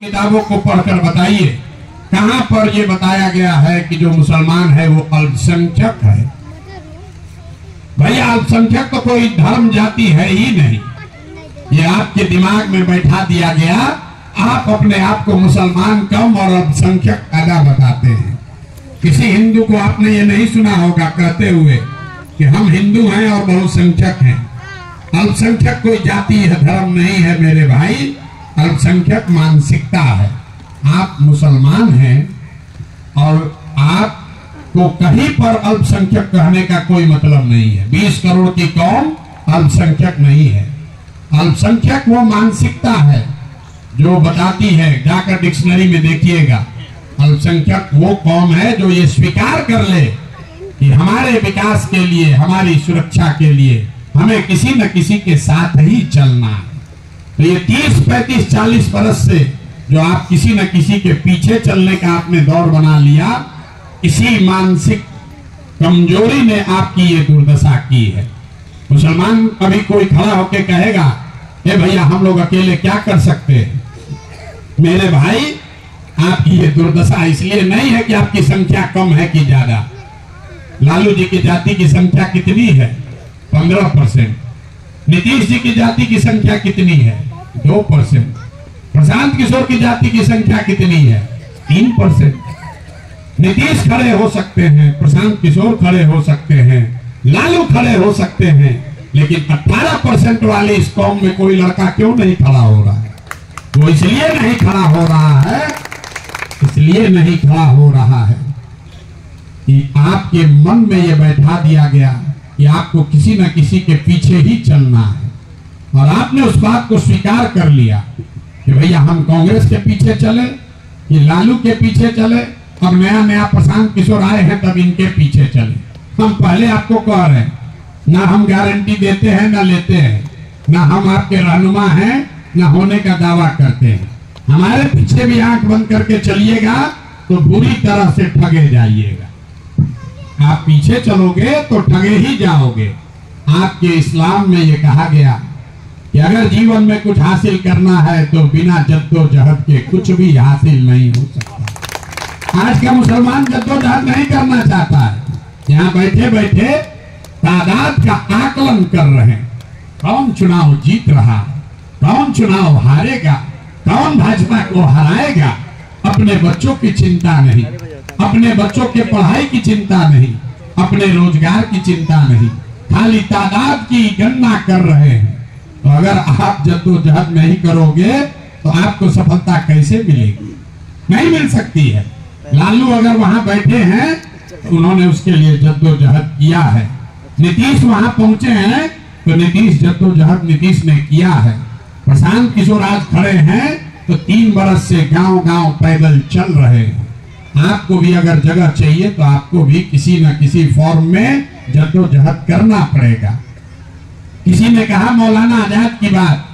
किताबों को पढ़कर बताइए कहां पर ये बताया गया है कि जो मुसलमान है वो अल्पसंख्यक है। भैया अल्पसंख्यक तो कोई धर्म जाति है ही नहीं, ये आपके दिमाग में बैठा दिया गया। आप अपने आप को मुसलमान कम और अल्पसंख्यक ज्यादा बताते हैं। किसी हिंदू को आपने ये नहीं सुना होगा कहते हुए कि हम हिंदू हैं और बहुसंख्यक हैं। अल्पसंख्यक कोई जाति है, धर्म नहीं है मेरे भाई, अल्पसंख्यक मानसिकता है। आप मुसलमान हैं और आपको कहीं पर अल्पसंख्यक कहने का कोई मतलब नहीं है। 20 करोड़ की कौम अल्पसंख्यक नहीं है। अल्पसंख्यक वो मानसिकता है जो बताती है, जाकर डिक्शनरी में देखिएगा, अल्पसंख्यक वो कौम है जो ये स्वीकार कर ले कि हमारे विकास के लिए, हमारी सुरक्षा के लिए हमें किसी न किसी के साथ ही चलना है। तो ये 30, 35, 40 बरस से जो आप किसी न किसी के पीछे चलने का आपने दौर बना लिया, इसी मानसिक कमजोरी ने आपकी ये दुर्दशा की है। मुसलमान कभी कोई खड़ा होकर कहेगा ए भैया हम लोग अकेले क्या कर सकते हैं, मेरे भाई आपकी ये दुर्दशा इसलिए नहीं है कि आपकी संख्या कम है कि ज्यादा। लालू जी की जाति की संख्या कितनी है? 15%। नीतीश जी की जाति की संख्या कितनी है? 2%। प्रशांत किशोर की जाति की संख्या कितनी है? 3%। नीतीश खड़े हो सकते हैं, प्रशांत किशोर खड़े हो सकते हैं, लालू खड़े हो सकते हैं, लेकिन 18% वाले इस कौम में कोई लड़का क्यों नहीं खड़ा हो रहा है? वो इसलिए नहीं खड़ा हो रहा है, इसलिए नहीं खड़ा हो रहा है कि आपके मन में ये बैठा दिया गया कि आपको किसी न किसी के पीछे ही चलना है। और आपने उस बात को स्वीकार कर लिया कि भैया हम कांग्रेस के पीछे चले, कि लालू के पीछे चले, और नया नया प्रशांत किशोर आए हैं तब इनके पीछे चले। हम पहले आपको कह रहे हैं, ना हम गारंटी देते हैं ना लेते हैं, ना हम आपके रहनुमा हैं ना होने का दावा करते हैं। हमारे पीछे भी आंख बंद करके चलिएगा तो बुरी तरह से ठगे जाइएगा। आप पीछे चलोगे तो ठगे ही जाओगे। आपके इस्लाम में ये कहा गया कि अगर जीवन में कुछ हासिल करना है तो बिना जद्दोजहद के कुछ भी हासिल नहीं हो सकता। आज का मुसलमान जद्दोजहद नहीं करना चाहता है। यहाँ बैठे बैठे तादाद का आकलन कर रहे हैं, कौन चुनाव जीत रहा है, कौन चुनाव हारेगा, कौन भाजपा को हराएगा। अपने बच्चों की चिंता नहीं, अपने बच्चों के पढ़ाई की चिंता नहीं, अपने रोजगार की चिंता नहीं, खाली तादाद की गणना कर रहे हैं। तो अगर आप जद्दोजहद नहीं करोगे तो आपको सफलता कैसे मिलेगी? नहीं मिल सकती है। लालू अगर वहां बैठे हैं तो उन्होंने उसके लिए जद्दोजहद किया है। नीतीश वहां पहुंचे हैं तो नीतीश जद्दोजहद नीतीश ने किया है। प्रशांत किशोर आज खड़े हैं तो 3 बरस से गांव गांव पैदल चल रहे हैं। आपको भी अगर जगह चाहिए तो आपको भी किसी न किसी फॉर्म में जद्दोजहद करना पड़ेगा। किसी ने कहा मौलाना आजाद की बात,